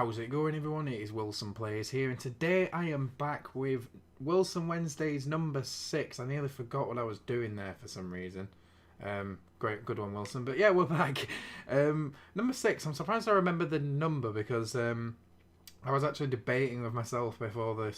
How's it going, everyone? It is WilsonPlays here, and today I am back with Wilson Wednesdays number 6. I nearly forgot what I was doing there for some reason. Great, good one, Wilson. But yeah, we're back. Number 6. I'm surprised I remember the number because I was actually debating with myself before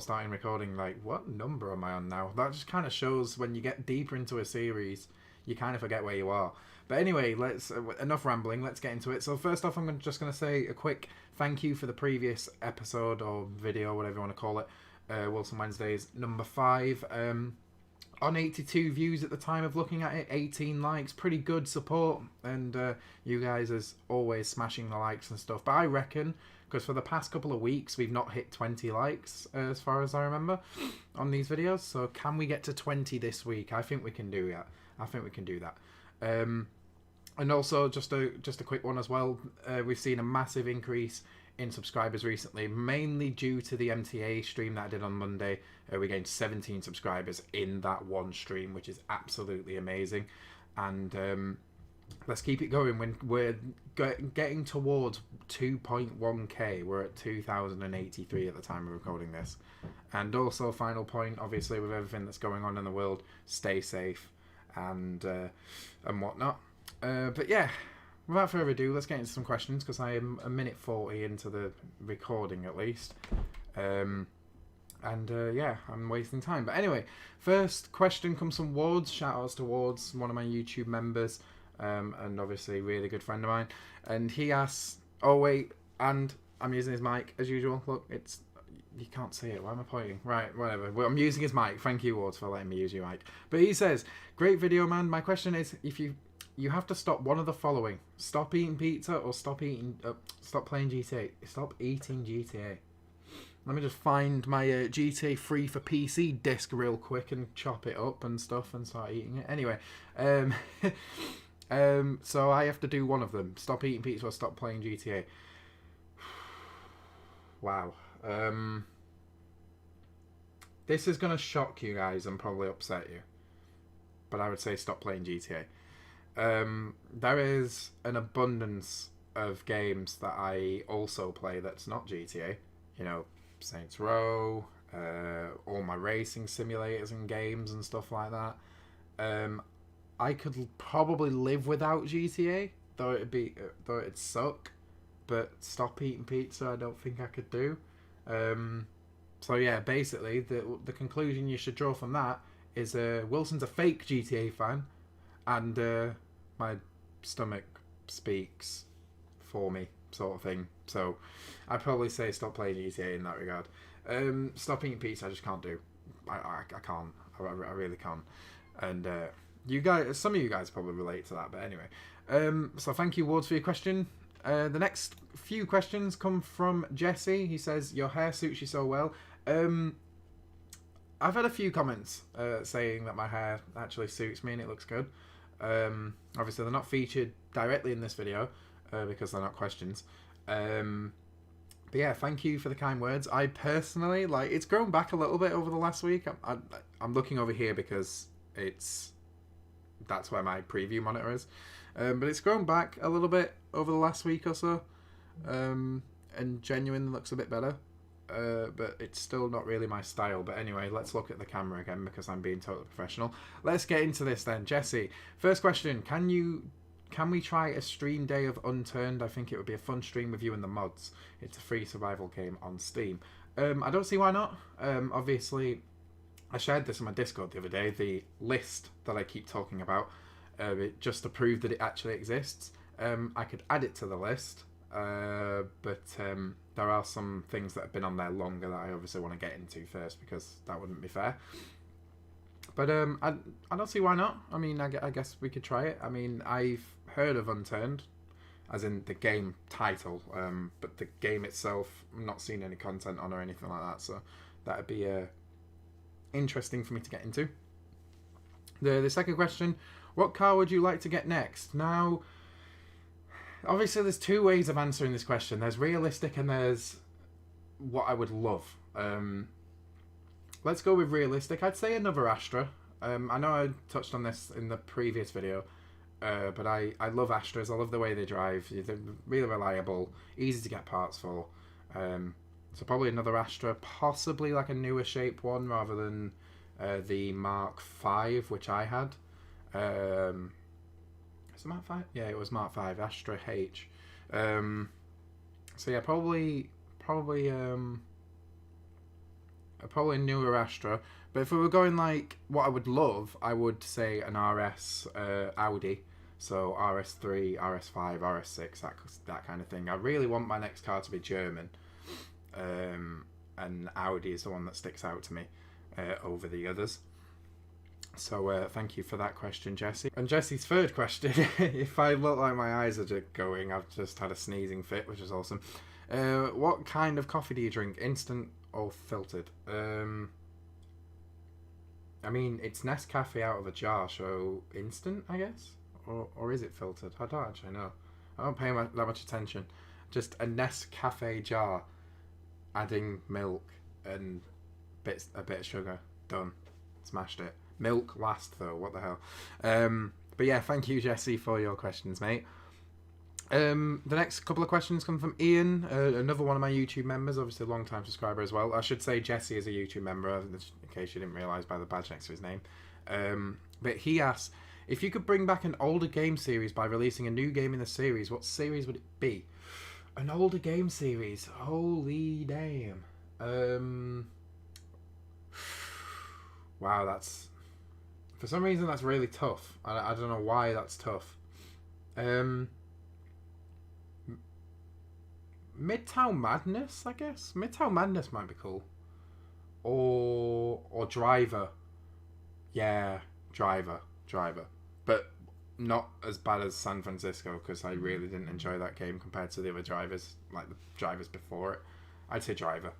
starting recording. Like, what number am I on now? That just kind of shows when you get deeper into a series, you kind of forget where you are. But anyway, let's enough rambling. Let's get into it. So first off, I'm just going to say a quick thank you for the previous episode or video, whatever you want to call it. Wilson Wednesdays number 5. On 82 views at the time of looking at it, 18 likes, pretty good support, and you guys as always smashing the likes and stuff. But I reckon, because for the past couple of weeks we've not hit 20 likes as far as I remember on these videos. So can we get to 20 this week? I think we can do that. I think we can do that. And also, just a quick one as well, we've seen a massive increase in subscribers recently, mainly due to the MTA stream that I did on Monday. We gained 17 subscribers in that one stream, which is absolutely amazing. And let's keep it going. When we're getting towards 2.1k, we're at 2,083 at the time of recording this. And also, final point, obviously, with everything that's going on in the world, stay safe and whatnot. But yeah, without further ado, let's get into some questions, because I am a minute 40 into the recording at least. Yeah, I'm wasting time. But anyway, first question comes from Wards. Shout outs to Wards, one of my YouTube members, and obviously a really good friend of mine. And he asks, oh wait, and I'm using his mic as usual. Look, it's, you can't see it. Why am I pointing? Right, whatever. Well, I'm using his mic. Thank you, Wards, for letting me use your mic. But he says, great video, man. My question is, if you have to stop one of the following: stop eating pizza or stop playing GTA. Stop eating GTA. Let me just find my GTA 3 for PC disc real quick and chop it up and stuff and start eating it. Anyway, so I have to do one of them: stop eating pizza or stop playing GTA. Wow. This is gonna shock you guys and probably upset you, but I would say stop playing GTA. There is an abundance of games that I also play that's not GTA. You know, Saints Row, all my racing simulators and games and stuff like that. I could probably live without GTA, though it'd suck. But stop eating pizza, I don't think I could do. So yeah, basically the conclusion you should draw from that is Wilson's a fake GTA fan, and my stomach speaks for me, sort of thing. So I'd probably say stop playing GTA in that regard. Stop eating pizza, I just can't do. I can't. I really can't. And you guys, some of you guys probably relate to that. But anyway, so thank you, Wards, for your question. The next few questions come from Jesse. He says, your hair suits you so well. I've had a few comments saying that my hair actually suits me and it looks good. Obviously they're not featured directly in this video because they're not questions. But yeah, thank you for the kind words. I personally, like, it's grown back a little bit over the last week. I'm looking over here because that's where my preview monitor is. But it's grown back a little bit over the last week or so, and genuinely looks a bit better. But it's still not really my style. But anyway, let's look at the camera again because I'm being totally professional. Let's get into this then. Jesse, first question: Can we try a stream day of Unturned? I think it would be a fun stream with you and the mods. It's a free survival game on Steam. I don't see why not. Obviously, I shared this on my Discord the other day, the list that I keep talking about, just to prove that it actually exists. I could add it to the list, but there are some things that have been on there longer that I obviously want to get into first, because that wouldn't be fair. But I don't see why not. I mean, I guess we could try it. I mean, I've heard of Unturned, as in the game title, but the game itself, I'm not seen any content on or anything like that, so that would be interesting for me to get into. The second question: what car would you like to get next? Now, obviously there's two ways of answering this question. There's realistic and there's what I would love. Let's go with realistic. I'd say another Astra. I know I touched on this in the previous video, But I love Astras. I love the way they drive. They're really reliable, easy to get parts for. So probably another Astra, possibly like a newer shape one rather than the Mark V, which I had. Is it Mark V? Yeah, it was Mark V, Astra H. So yeah, probably a newer Astra. But if we were going like what I would love, I would say an RS Audi. So RS3, RS5, RS6, that kind of thing. I really want my next car to be German. And Audi is the one that sticks out to me over the others. So thank you for that question, Jesse. And Jesse's third question, if I look like my eyes are just going, I've just had a sneezing fit, which is awesome. What kind of coffee do you drink, instant or filtered? I mean, it's Nescafe out of a jar, so instant, I guess? Or is it filtered? I don't actually know. I don't pay that much attention. Just a Nescafe jar, adding milk and a bit of sugar. Done. Smashed it. Milk last, though. What the hell? But yeah, thank you, Jesse, for your questions, mate. The next couple of questions come from Ian, another one of my YouTube members, obviously a long-time subscriber as well. I should say Jesse is a YouTube member, in case you didn't realise by the badge next to his name. But he asks, if you could bring back an older game series by releasing a new game in the series, what series would it be? An older game series? Holy damn. Wow, that's... For some reason, that's really tough. I don't know why that's tough. Midtown Madness, I guess. Midtown Madness might be cool. Or Driver. Yeah, Driver. But not as bad as San Francisco, because I really didn't enjoy that game compared to the other drivers, like the drivers before it. I'd say Driver,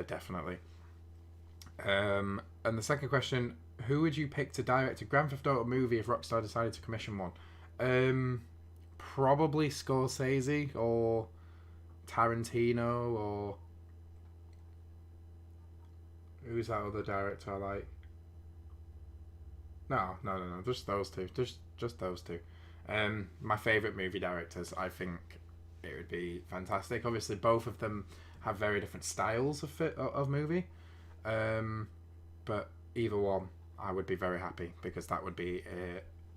definitely. And the second question, who would you pick to direct a Grand Theft Auto movie if Rockstar decided to commission one? Probably Scorsese or Tarantino, or who's that other director I like? No, just those two. Just those two. My favourite movie directors, I think it would be fantastic. Obviously, both of them have very different styles of movie. But either one, I would be very happy, because that would be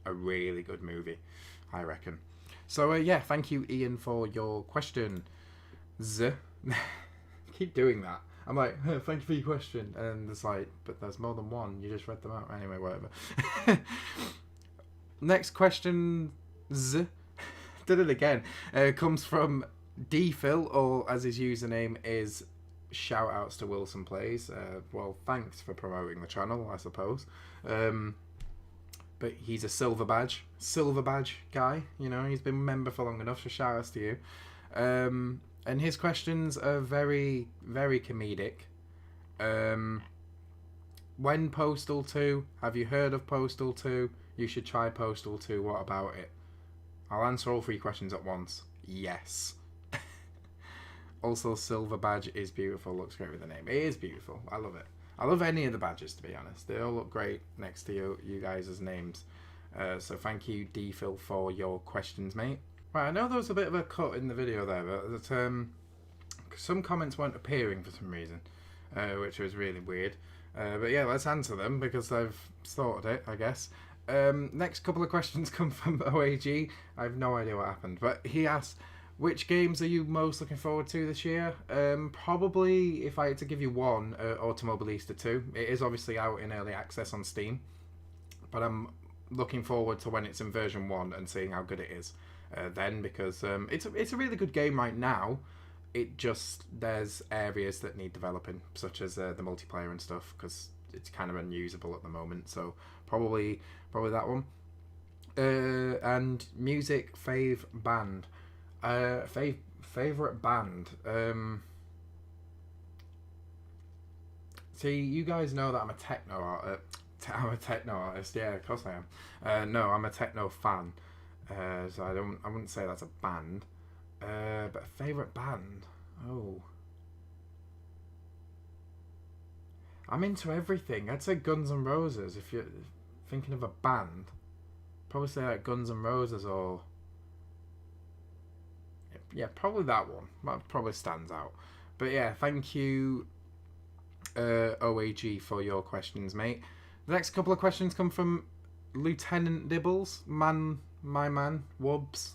a really good movie, I reckon. So yeah, thank you, Ian, for your question. Keep doing that. I'm like, thank you for your question, and it's like, but there's more than one. You just read them out anyway. Whatever. Next question. Did it again. Comes from Defil, or as his username is, shout outs to WilsonPlays. Well, thanks for promoting the channel, I suppose. But he's a silver badge guy. You know, he's been a member for long enough. So shout outs to you. And his questions are very, very comedic. When Postal 2? Have you heard of Postal 2? You should try Postal 2. What about it? I'll answer all three questions at once. Yes. Also, Silver Badge is beautiful. Looks great with the name. It is beautiful. I love it. I love any of the badges, to be honest. They all look great next to you guys' names. So thank you, Defil, for your questions, mate. Right, I know there was a bit of a cut in the video there, but some comments weren't appearing for some reason, which was really weird. But yeah, let's answer them, because I've sorted it, I guess. Next couple of questions come from OAG. I have no idea what happened, but he asked, which games are you most looking forward to this year? Probably, if I had to give you one, Automobilista 2. It is obviously out in early access on Steam, but I'm looking forward to when it's in version 1 and seeing how good it is then, because it's a really good game right now. It just, there's areas that need developing, such as the multiplayer and stuff, because it's kind of unusable at the moment. So probably that one. And music, band. Favorite band. See, you guys know that I'm a techno artist. Yeah, of course I am. No, I'm a techno fan. So I wouldn't say that's a band. But a favorite band. Oh, I'm into everything. I'd say Guns N' Roses. If you're thinking of a band, probably say like Guns N' Roses or yeah, probably that one. That probably stands out. But yeah, thank you, OAG, for your questions, mate. The next couple of questions come from Lieutenant Dibbles, my man, Wubbs,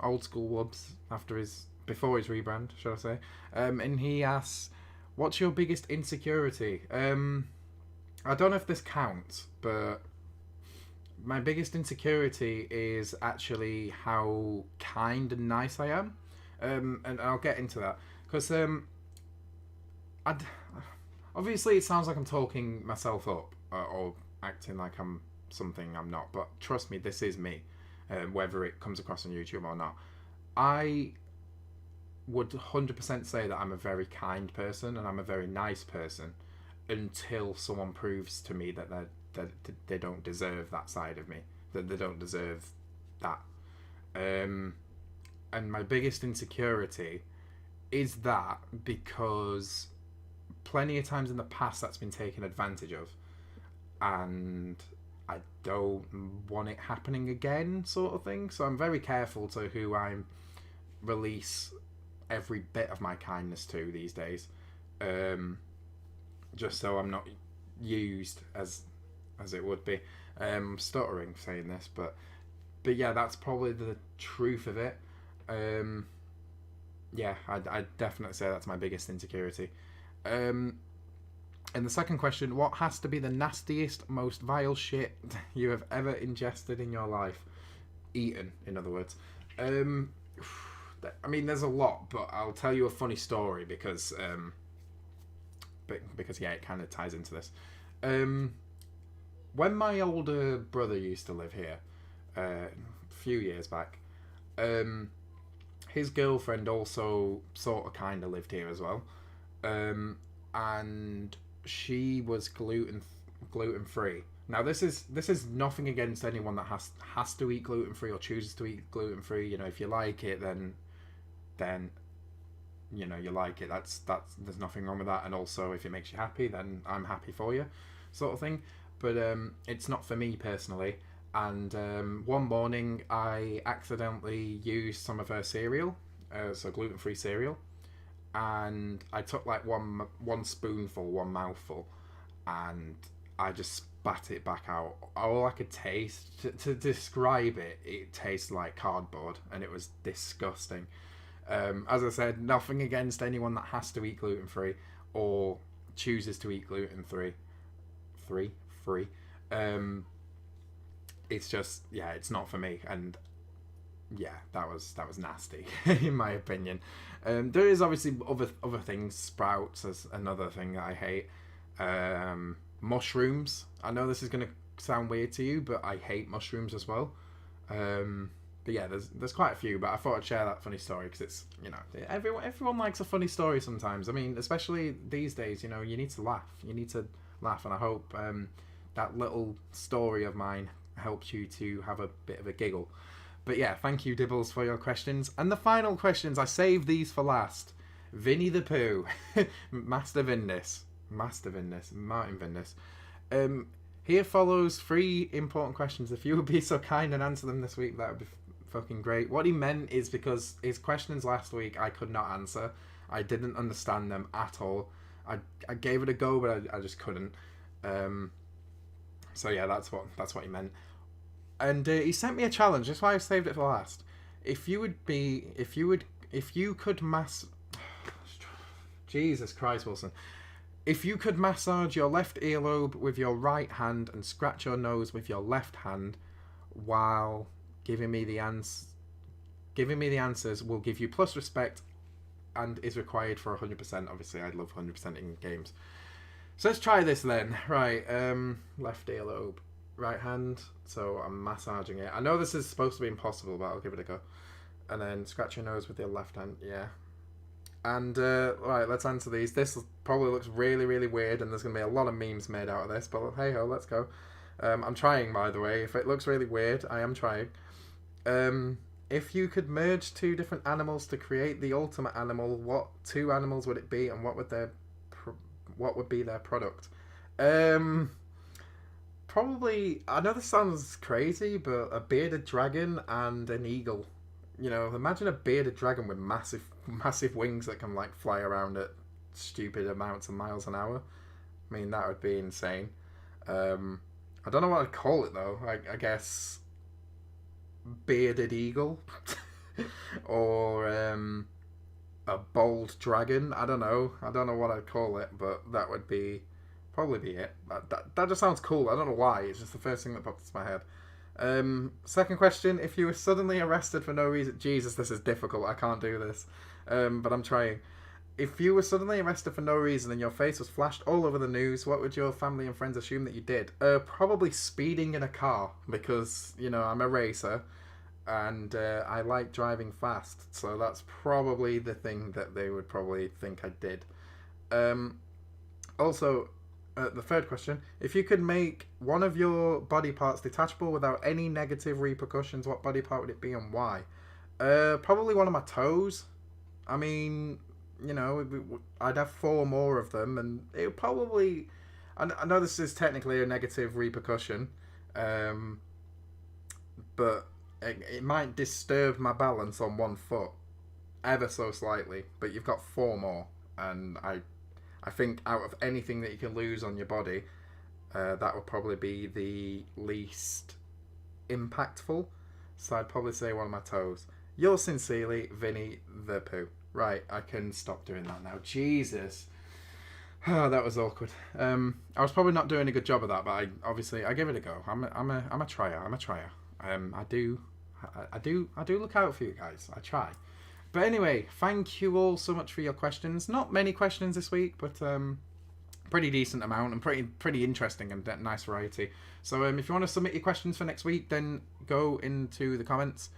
old school Wubbs before his rebrand, shall I say. And he asks, what's your biggest insecurity? I don't know if this counts, but my biggest insecurity is actually how kind and nice I am. And I'll get into that. Because obviously it sounds like I'm talking myself up or acting like I'm something I'm not. But trust me, this is me, whether it comes across on YouTube or not. I would 100% say that I'm a very kind person and I'm a very nice person until someone proves to me that they don't deserve that side of me, that they don't deserve that. And my biggest insecurity is that, because plenty of times in the past that's been taken advantage of, and I don't want it happening again, sort of thing. So I'm very careful to who I release every bit of my kindness to these days, just so I'm not used as it would be. Stuttering saying this, but yeah, that's probably the truth of it. Yeah, I'd definitely say that's my biggest insecurity. And the second question, what has to be the nastiest, most vile shit you have ever ingested in your life? Eaten, in other words. I mean, there's a lot, but I'll tell you a funny story because yeah, it kind of ties into this. When my older brother used to live here, a few years back, his girlfriend also sort of kind of lived here as well, and she was gluten free. Now this is nothing against anyone that has to eat gluten free or chooses to eat gluten free. If you like it, then you like it. That's there's nothing wrong with that. And also, if it makes you happy, then I'm happy for you, sort of thing. But it's not for me personally. And one morning I accidentally used some of her cereal, so gluten-free cereal, and I took like one spoonful, one mouthful, and I just spat it back out. All I could taste, to describe it, it tastes like cardboard, and it was disgusting. As I said, nothing against anyone that has to eat gluten-free or chooses to eat gluten-free. Free. It's just, yeah, it's not for me, and yeah, that was nasty in my opinion. There is obviously other things. Sprouts is another thing that I hate. Mushrooms. I know this is going to sound weird to you, but I hate mushrooms as well. But yeah, there's quite a few, but I thought I'd share that funny story because it's, everyone likes a funny story sometimes. I mean, especially these days, you need to laugh. You need to laugh, and I hope that little story of mine helps you to have a bit of a giggle. But yeah, thank you, Dibbles, for your questions. And the final questions, I saved these for last. Vinny the Pooh, Martin Vindis. Here follows 3 important questions. If you would be so kind and answer them this week, that would be fucking great. What he meant is, because his questions last week I could not answer. I didn't understand them at all. I gave it a go, but I just couldn't. So yeah, that's what he meant. And he sent me a challenge. That's why I saved it for last. If you could Jesus Christ, Wilson. If you could massage your left earlobe with your right hand and scratch your nose with your left hand while giving me the answers, will give you plus respect and is required for 100%. Obviously, I love 100% in games. So let's try this then. Right, left earlobe, right hand. So I'm massaging it. I know this is supposed to be impossible, but I'll give it a go. And then scratch your nose with your left hand. Yeah. And, right, let's answer these. This probably looks really, really weird, and there's going to be a lot of memes made out of this, but hey-ho, let's go. I'm trying, by the way. If it looks really weird, I am trying. If you could merge 2 different animals to create the ultimate animal, what 2 animals would it be, and what would be their product? probably, I know this sounds crazy, but a bearded dragon and an eagle. You know, imagine a bearded dragon with massive wings that can like fly around at stupid amounts of miles an hour. I mean, that would be insane. I don't know what I'd call it though. I guess bearded eagle or a bold dragon. I don't know. I don't know what I'd call it, but that would probably be it. That just sounds cool. I don't know why. It's just the first thing that popped into my head. Second question: if you were suddenly arrested for no reason, Jesus, this is difficult. I can't do this, but I'm trying. If you were suddenly arrested for no reason and your face was flashed all over the news, what would your family and friends assume that you did? Probably speeding in a car because, you know, I'm a racer and I like driving fast. So that's probably the thing that they would probably think I did. Also, the third question, if you could make one of your body parts detachable without any negative repercussions, what body part would it be and why? Probably one of my toes. I mean, you know, I'd have 4 more of them, and it would probably... I know this is technically a negative repercussion, but it might disturb my balance on one foot ever so slightly, but you've got 4 more, and I think out of anything that you can lose on your body, that would probably be the least impactful, so I'd probably say one of my toes. Yours sincerely, Vinny the Pooh. Right, I can stop doing that now. Jesus. Oh, that was awkward. I was probably not doing a good job of that, but I give it a go. I'm a trier. I do look out for you guys. I try. But anyway, thank you all so much for your questions. Not many questions this week, but pretty decent amount and pretty interesting and nice variety. So if you want to submit your questions for next week, then go into the comments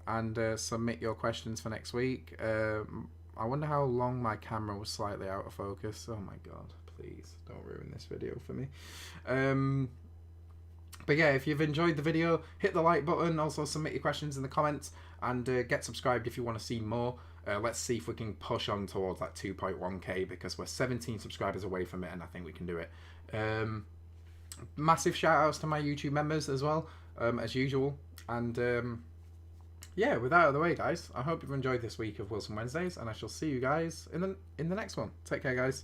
and submit your questions for next week. I wonder how long my camera was slightly out of focus. Oh my god, please don't ruin this video for me. But yeah, if you've enjoyed the video, hit the like button. Also submit your questions in the comments and get subscribed if you want to see more. Let's see if we can push on towards that 2.1k because we're 17 subscribers away from it and I think we can do it. Massive shout outs to my YouTube members as well, as usual. And yeah, with that out of the way, guys, I hope you've enjoyed this week of Wilson Wednesdays, and I shall see you guys in the next one. Take care, guys.